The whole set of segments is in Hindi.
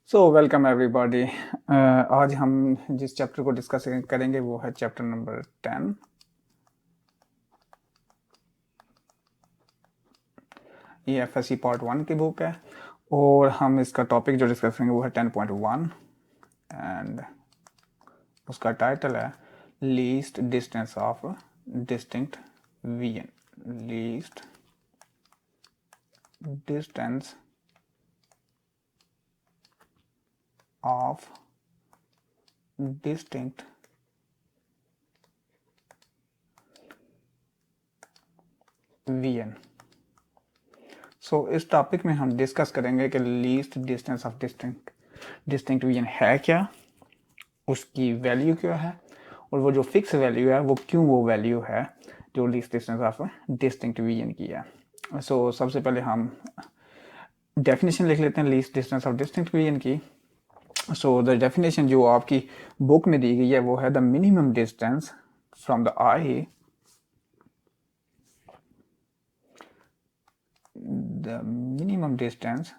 So welcome everybody. आज हम जिस चैप्टर को डिस्कस करेंगे वो है चैप्टर नंबर 10। ये एफएससी पार्ट 1 की बुक है और हम इसका टॉपिक जो डिस्कस करेंगे वो है 10.1 एंड उसका टाइटल है least distance of distinct vision. Least distance of distinct vision. So इस टॉपिक में हम डिस्कस करेंगे कि least distance of distinct vision है क्या, उसकी वैल्यू क्या है और वो जो फिक्स वैल्यू है वो क्यों वो वैल्यू है जो least distance of distinct vision की है। सो सबसे पहले हम डेफिनेशन लिख लेते हैं least distance of distinct vision की। सो द डेफिनेशन जो आपकी बुक में दी गई है वो है the minimum distance from the I, the minimum distance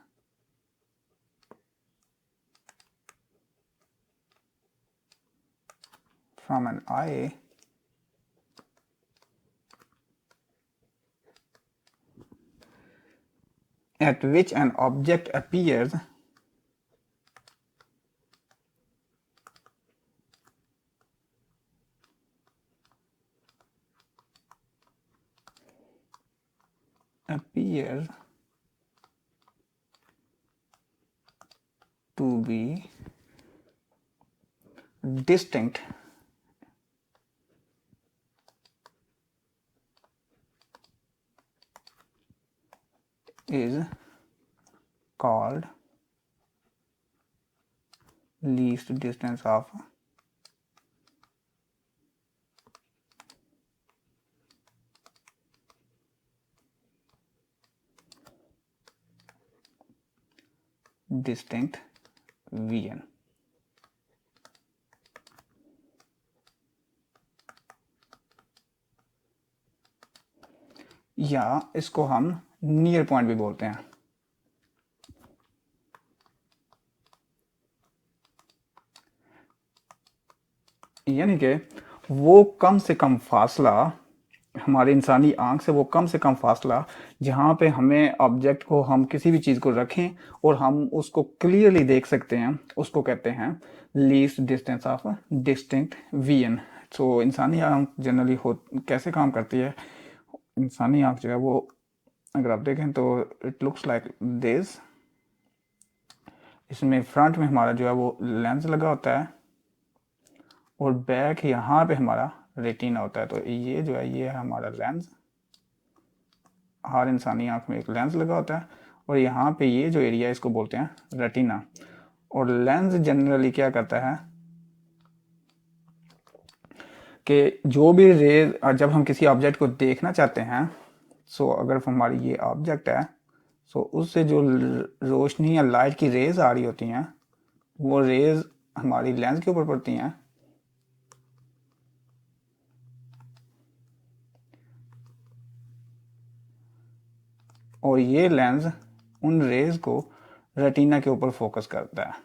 from an eye at which an object appears to be distinct is called least distance of distinct VN। या इसको हम नियर पॉइंट भी बोलते हैं। यानी कि वो कम से कम फासला हमारी इंसानी आंख से, वो कम से कम फासला जहाँ पे हमें ऑब्जेक्ट को, हम किसी भी चीज़ को रखें और हम उसको क्लियरली देख सकते हैं, उसको कहते हैं least distance of distinct vision. So इंसानी आंख जनरली हो कैसे काम करती है, इंसानी आंख जो है वो अगर आप देखें तो इट लुक्स लाइक दिस। इसमें फ्रंट में हमारा जो है वो लेंस लगा होता है और बैक यहाँ पे हमारा रेटिना होता है। तो ये जो है ये है हमारा लेंस। हर इंसानी आंख में एक लेंस लगा होता है और यहाँ पे ये जो एरिया है इसको बोलते हैं रेटिना। और लेंस जनरली क्या करता है कि जो भी रेज, जब हम किसी ऑब्जेक्ट को देखना चाहते हैं, सो अगर हमारी ये ऑब्जेक्ट है, सो उससे जो रोशनी या लाइट की रेज आ रही होती हैं वो रेज हमारी लेंस के ऊपर पड़ती हैं और ये लेंस उन रेज को रेटिना के ऊपर फोकस करता है।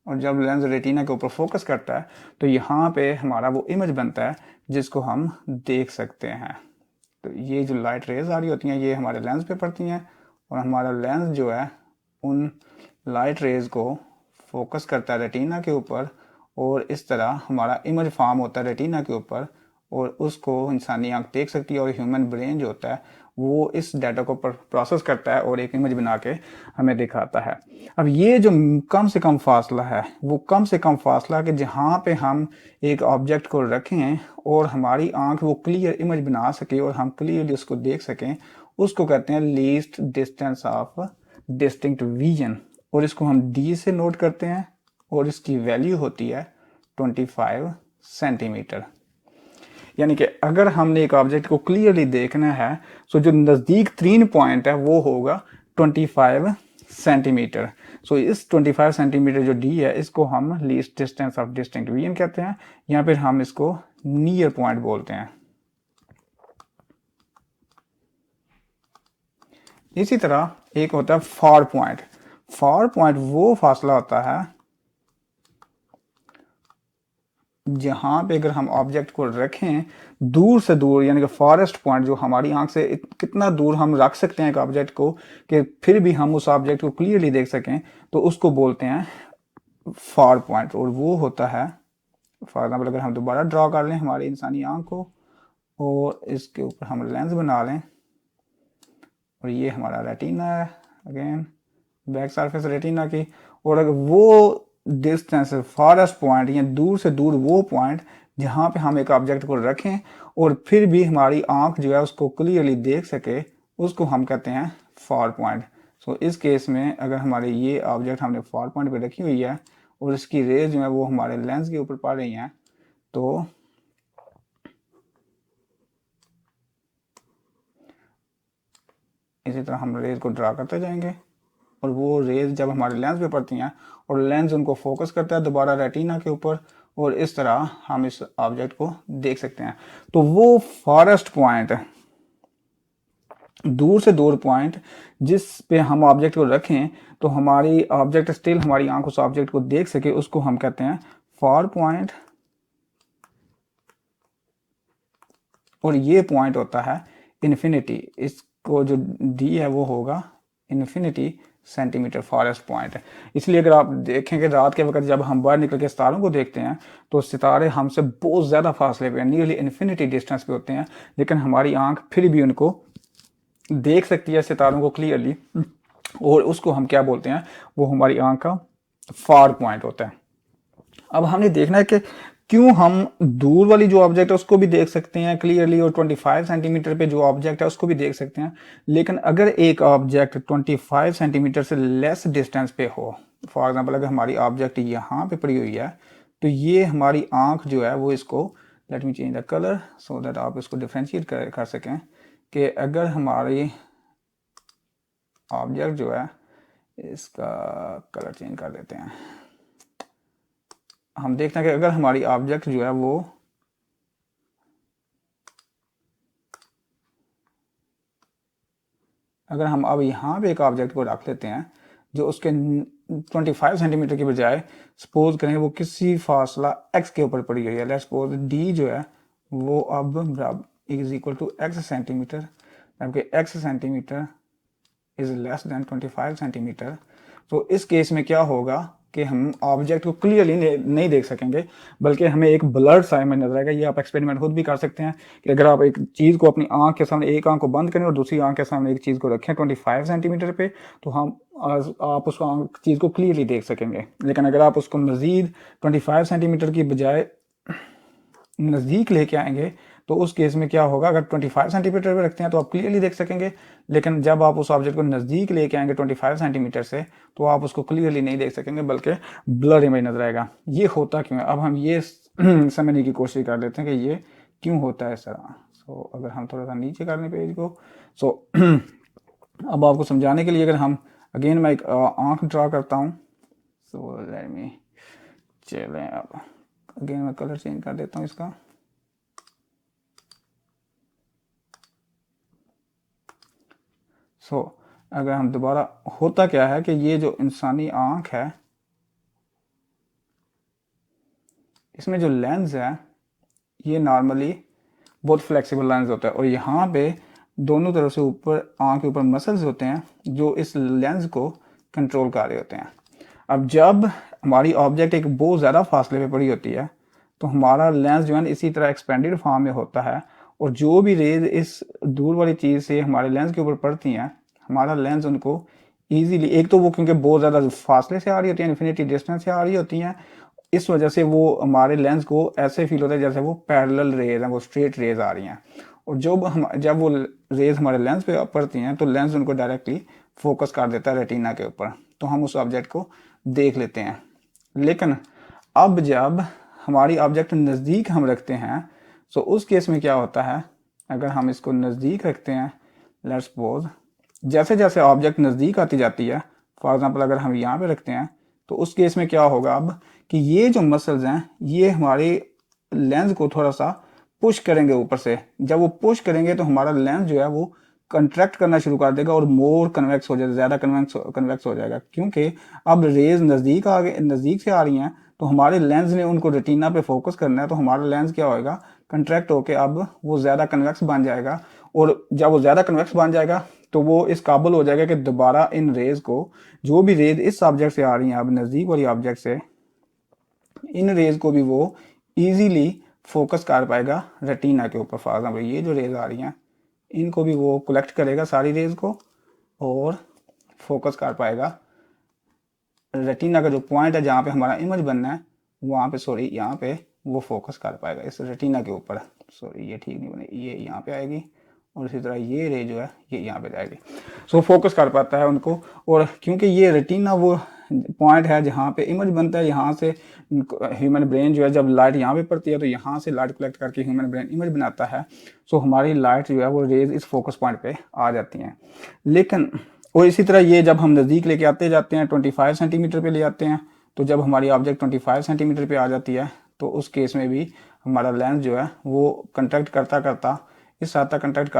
और जब लेंस रेटिना के ऊपर फोकस करता है तो यहाँ पे हमारा वो इमेज बनता है जिसको हम देख सकते हैं। तो ये जो लाइट रेज आ रही होती हैं ये हमारे लेंस पे पड़ती हैं और हमारा लेंस जो है उन लाइट रेज को फोकस करता है रेटिना के ऊपर और इस तरह हमारा इमेज फॉर्म होता है रेटिना के ऊपर और उसको इंसानी आंख देख सकती है और ह्यूमन ब्रेन जो होता है वो इस डाटा को प्रोसेस करता है और एक इमेज बना के हमें दिखाता है। अब ये जो कम से कम फासला है वो कम से कम फासला कि जहाँ पे हम एक ऑब्जेक्ट को रखें और हमारी आंख वो क्लियर इमेज बना सके और हम क्लियरली उसको देख सकें, उसको कहते हैं least distance of distinct vision. और इसको हम डी से नोट करते हैं और इसकी वैल्यू होती है 25 सेंटीमीटर। यानी कि अगर हमने एक ऑब्जेक्ट को क्लियरली देखना है सो जो नज़दीक 3 पॉइंट है वो होगा 25 सेंटीमीटर। सो इस 25 सेंटीमीटर जो डी है इसको हम least distance of distinct vision कहते हैं, या फिर हम इसको नियर पॉइंट बोलते हैं। इसी तरह एक होता है फार पॉइंट। फार पॉइंट वो फासला होता है जहां पे अगर हम ऑब्जेक्ट को रखें दूर से दूर, यानी कि फॉरेस्ट पॉइंट, जो हमारी आंख से कितना दूर हम रख सकते हैं एक ऑब्जेक्ट को कि फिर भी हम उस ऑब्जेक्ट को क्लियरली देख सकें, तो उसको बोलते हैं फार पॉइंट। और वो होता है, फॉर एग्जाम्पल अगर हम दोबारा ड्रॉ कर लें हमारी इंसानी आंख को और इसके ऊपर हम लेंस बना लें, और ये हमारा रेटिना है, अगेन बैक सरफेस रेटिना की, और अगर वो डिस्टेंस फारेस्ट पॉइंट या दूर से दूर वो पॉइंट जहाँ पे हम एक ऑब्जेक्ट को रखें और फिर भी हमारी आंख जो है उसको क्लियरली देख सके, उसको हम कहते हैं फार पॉइंट। सो इस केस में अगर हमारे ये ऑब्जेक्ट हमने फार पॉइंट पे रखी हुई है और इसकी रेज जो है वो हमारे लेंस के ऊपर पड़ रही हैं, तो इसी तरह हम रेज को ड्रा करते जाएंगे और वो रेज जब हमारे लेंस पे पड़ती हैं और लेंस उनको फोकस करता है दोबारा रेटिना के ऊपर, और इस तरह हम इस ऑब्जेक्ट को देख सकते हैं। तो वो फॉरेस्ट पॉइंट, दूर से दूर पॉइंट जिस पे हम ऑब्जेक्ट को रखें तो हमारी ऑब्जेक्ट स्टिल, हमारी आंख उस ऑब्जेक्ट को देख सके, उसको हम कहते हैं फार पॉइंट। और ये पॉइंट होता है इन्फिनिटी, इसको जो डी है वो होगा इन्फिनिटी सेंटीमीटर फॉरेस्ट पॉइंट। इसलिए अगर आप देखें कि रात के वक्त जब हम बाहर निकल के सितारों को देखते हैं तो सितारे हमसे बहुत ज़्यादा फासले पे, नियरली इन्फिनिटी डिस्टेंस पे होते हैं, लेकिन हमारी आंख फिर भी उनको देख सकती है, सितारों को क्लियरली, और उसको हम क्या बोलते हैं, वो हमारी आंख का फार पॉइंट होता है। अब हमने देखना है कि क्यों हम दूर वाली जो ऑब्जेक्ट है उसको भी देख सकते हैं क्लियरली, और 25 सेंटीमीटर पे जो ऑब्जेक्ट है उसको भी देख सकते हैं, लेकिन अगर एक ऑब्जेक्ट 25 सेंटीमीटर से लेस डिस्टेंस पे हो, फॉर एग्जांपल अगर हमारी ऑब्जेक्ट यहाँ पे पड़ी हुई है, तो ये हमारी आंख जो है वो इसको, let me change the colour so that आप इसको डिफ्रेंशिएट कर सकें, कि अगर हमारी ऑब्जेक्ट जो है, इसका कलर चेंज कर देते हैं, हम देखते हैं कि अगर हमारी ऑब्जेक्ट जो है वो अगर हम अब यहाँ पे एक ऑब्जेक्ट को रख लेते हैं जो उसके 25 सेंटीमीटर की बजाय सपोज करें वो किसी फासला x के ऊपर पड़ी हुई है, लेट्स सपोज d जो है वो अब बराबर is equal to x centimetre, जबकि x centimetre is less than 25 centimetre. तो इस केस में क्या होगा कि हम ऑब्जेक्ट को क्लियरली नहीं देख सकेंगे, बल्कि हमें एक ब्लर्ड सा इमेज नजर आएगा। ये आप एक्सपेरिमेंट खुद भी कर सकते हैं कि अगर आप एक चीज़ को अपनी आंख के सामने, एक आंख को बंद करें और दूसरी आंख के सामने एक चीज़ को रखें 25 सेंटीमीटर पे, तो आप उस चीज़ को क्लियरली देख सकेंगे। लेकिन अगर आप उसको मज़ीद 25 सेंटीमीटर की बजाय नज़दीक लेके आएंगे तो उस केस में क्या होगा, अगर 25 सेंटीमीटर पे रखते हैं तो आप क्लियरली देख सकेंगे, लेकिन जब आप उस ऑब्जेक्ट को नज़दीक लेके आएंगे 25 सेंटीमीटर से तो आप उसको क्लियरली नहीं देख सकेंगे, बल्कि ब्लर इमेज नजर आएगा। ये होता क्यों है, अब हम ये समझने की कोशिश कर लेते हैं कि ये क्यों होता है इस तरह। सो अगर हम थोड़ा सा नीचे कर लें पेज को, सो अब आपको समझाने के लिए अगर हम अगेन मैं एक आँख ड्रा करता हूँ, सो लेट मी, चलें अब अगेन मैं कलर चेंज कर देता हूँ इसका। सो अगर हम दोबारा, होता क्या है कि ये जो इंसानी आंख है इसमें जो लेंस है ये नॉर्मली बहुत फ्लेक्सिबल लेंस होता है, और यहाँ पे दोनों तरफ से ऊपर आंख के ऊपर मसल्स होते हैं जो इस लेंस को कंट्रोल कर रहे होते हैं। अब जब हमारी ऑब्जेक्ट एक बहुत ज़्यादा फासले पे पड़ी होती है तो हमारा लेंस जो है इसी तरह एक्सपेंडेड फॉर्म में होता है, और जो भी रेज इस दूर वाली चीज़ से हमारे लेंस के ऊपर पड़ती हैं, हमारा लेंस उनको ईजीली, एक तो वो क्योंकि बहुत ज़्यादा फासले से आ रही होती हैं, इन्फिनिटी डिस्टेंस से आ रही होती हैं, इस वजह से वो हमारे लेंस को ऐसे फील होता है जैसे वो पैरेलल रेज हैं, वो स्ट्रेट रेज आ रही हैं। और जब वो रेज हमारे लेंस पे पड़ती हैं तो लेंस उनको डायरेक्टली फोकस कर देता है रेटिना के ऊपर, तो हम उस ऑब्जेक्ट को देख लेते हैं। लेकिन अब जब हमारी ऑब्जेक्ट नज़दीक हम रखते हैं तो उस केस में क्या होता है, अगर हम इसको नज़दीक रखते हैं, लेट्स सपोज जैसे जैसे ऑब्जेक्ट नज़दीक आती जाती है, फॉर एग्जांपल अगर हम यहाँ पे रखते हैं तो उस केस में क्या होगा अब कि ये जो मसल्स हैं ये हमारे लेंस को थोड़ा सा पुश करेंगे ऊपर से। जब वो पुश करेंगे तो हमारा लेंस जो है वो कंट्रैक्ट करना शुरू कर देगा और मोर कन्वेक्स हो जाएगा, ज़्यादा कन्वेक्स हो जाएगा, क्योंकि अब रेज नज़दीक से आ रही हैं, तो हमारे लेंस ने उनको रेटिना पे फोकस करना है, तो हमारा लेंस क्या होएगा, कंट्रैक्ट होके अब वो ज़्यादा कन्वेक्स बन जाएगा, और जब वो ज़्यादा कन्वेक्स बन जाएगा तो वो इस काबिल हो जाएगा कि दोबारा इन रेज को, जो भी रेज इस ऑब्जेक्ट से आ रही हैं अब नज़दीक वाली ऑब्जेक्ट से, इन रेज को भी वो इजीली फोकस कर पाएगा रेटिना के ऊपर। फॉर एग्जाम्पल ये जो रेज आ रही हैं इनको भी वो कलेक्ट करेगा सारी रेज को और फोकस कर पाएगा रेटिना का जो पॉइंट है जहाँ पे हमारा इमेज बनना है, वहाँ पे सॉरी यहाँ पे वो फोकस कर पाएगा इस रेटिना के ऊपर। सॉरी ये ठीक नहीं बने, ये यहाँ पे आएगी और इसी तरह ये रे जो है ये यहाँ पे जाएगी, सो फोकस कर पाता है उनको। और क्योंकि ये रेटिना वो पॉइंट है जहाँ पे इमेज बनता है, यहाँ से ह्यूमन ब्रेन जो है जब लाइट यहाँ पे पड़ती है तो यहाँ से लाइट कलेक्ट करके ह्यूमन ब्रेन इमेज बनाता है, सो हमारी लाइट जो है वो रेज इस फोकस पॉइंट पे आ जाती हैं। लेकिन और इसी तरह ये जब हम नज़दीक लेके आते जाते हैं 25 सेंटीमीटर पे ले आते हैं, तो जब हमारी ऑब्जेक्ट 25 सेंटीमीटर पे आ जाती है तो उस केस में भी हमारा लेंस जो है वो कंट्रैक्ट करता करता इस हद तक कंट्रैक्ट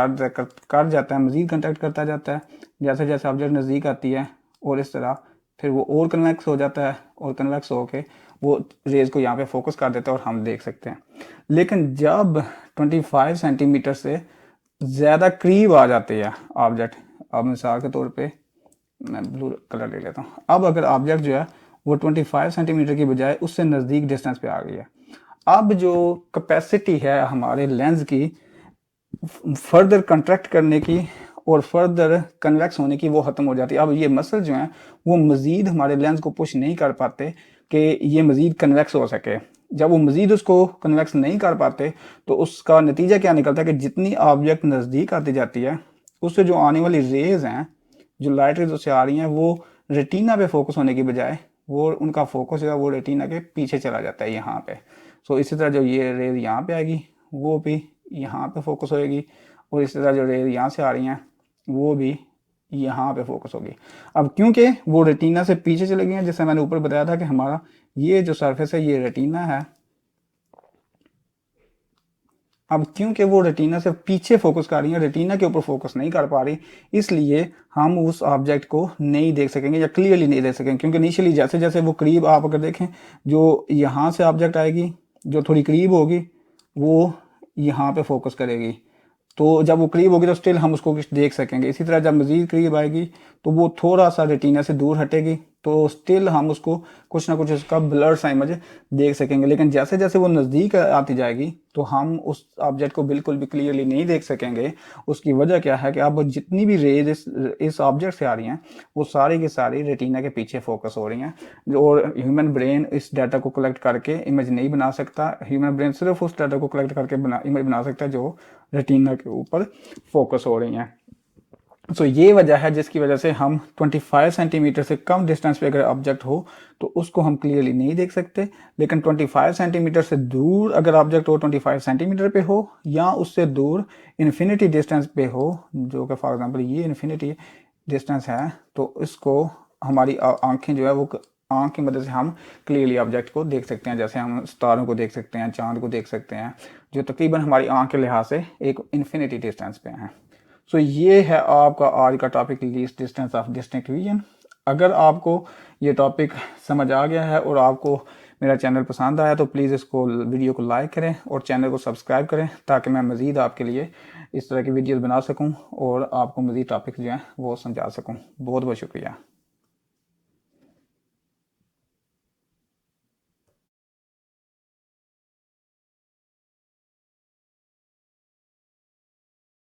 कर जाता है, मज़ीद कंट्रैक्ट करता जाता है जैसे जैसे ऑब्जेक्ट नज़दीक आती है, और इस तरह फिर वो और कन्वेक्स हो जाता है और कन्वेक्स होके वो रेज को यहाँ पे फोकस कर देता है और हम देख सकते हैं। लेकिन जब 25 सेंटीमीटर से ज़्यादा करीब आ जाते हैं ऑब्जेक्ट, अब मिसाल के तौर पे मैं ब्लू कलर ले लेता हूँ, अब अगर ऑब्जेक्ट जो है वो 25 सेंटीमीटर की बजाय उससे नज़दीक डिस्टेंस पे आ गई है, अब जो कैपेसिटी है हमारे लेंस की फर्दर कंट्रैक्ट करने की और फर्दर कन्वेक्स होने की वो ख़त्म हो जाती है। अब ये मसल जो हैं वो मज़ीद हमारे लेंस को पुश नहीं कर पाते कि ये मज़ीद कन्वेक्स हो सके। जब वो मज़ीद उसको कन्वेक्स नहीं कर पाते तो उसका नतीजा क्या निकलता है कि जितनी ऑब्जेक्ट नज़दीक आती जाती है उससे जो आने वाली रेज हैं, जो लाइट रेज उससे आ रही हैं, वो रेटिना पे फोकस होने की बजाय वो उनका फोकस जो है वो रेटिना के पीछे चला जाता है यहाँ पे। सो इसी तरह जो ये रेज यहाँ पे आएगी वो भी यहाँ पे फोकस होएगी, और इसी तरह जो रेज यहाँ से आ रही हैं वो भी यहाँ पे फोकस होगी। अब क्योंकि वो रेटिना से पीछे चले गए हैं, जैसे मैंने ऊपर बताया था कि हमारा ये जो सरफेस है ये रेटिना है, अब क्योंकि वो रेटिना से पीछे फोकस कर रही है, रेटिना के ऊपर फोकस नहीं कर पा रही, इसलिए हम उस ऑब्जेक्ट को नहीं देख सकेंगे या क्लियरली नहीं देख सकेंगे। क्योंकि इनिशियली जैसे जैसे वो करीब, आप अगर देखें जो यहाँ से ऑब्जेक्ट आएगी जो थोड़ी करीब होगी वो यहाँ पे फोकस करेगी, तो जब वो करीब होगी तो स्टिल हम उसको कुछ देख सकेंगे। इसी तरह जब मज़ीद करीब आएगी तो वो थोड़ा सा रेटिना से दूर हटेगी तो स्टिल हम उसको कुछ ना कुछ उसका ब्लर सा इमेज देख सकेंगे। लेकिन जैसे जैसे वो नज़दीक आती जाएगी तो हम उस ऑब्जेक्ट को बिल्कुल भी क्लियरली नहीं देख सकेंगे। उसकी वजह क्या है कि अब जितनी भी रेज इस ऑब्जेक्ट से आ रही हैं वो सारी की सारी रेटिना के पीछे फोकस हो रही हैं, और ह्यूमन ब्रेन इस डाटा को कलेक्ट करके इमेज नहीं बना सकता। ह्यूमन ब्रेन सिर्फ उस डाटा को कलेक्ट करके इमेज बना सकता है जो रेटिना के ऊपर फोकस हो रही हैं। सो ये वजह है जिसकी वजह से हम 25 सेंटीमीटर से कम डिस्टेंस पे अगर ऑब्जेक्ट हो तो उसको हम क्लियरली नहीं देख सकते। लेकिन 25 सेंटीमीटर से दूर अगर ऑब्जेक्ट हो, 25 सेंटीमीटर पे हो या उससे दूर इन्फिनिटी डिस्टेंस पे हो, जो कि फॉर एग्जांपल ये इन्फिनिटी डिस्टेंस है, तो इसको हमारी आंखें जो है वो आंख की मदद से हम क्लियरली ऑब्जेक्ट को देख सकते हैं। जैसे हम सितारों को देख सकते हैं, चांद को देख सकते हैं, जो तकरीबन हमारी आंख के लिहाज से एक इन्फिनिटी डिस्टेंस पे हैं। सो ये है आपका आज का topic, least distance of distinct vision. अगर आपको ये टॉपिक समझ आ गया है और आपको मेरा चैनल पसंद आया तो प्लीज़ इसको वीडियो को लाइक करें और चैनल को सब्सक्राइब करें ताकि मैं मज़ीद आपके लिए इस तरह की वीडियोस बना सकूं और आपको मज़ीद टॉपिक जो हैं वो समझा सकूं। बहुत बहुत शुक्रिया।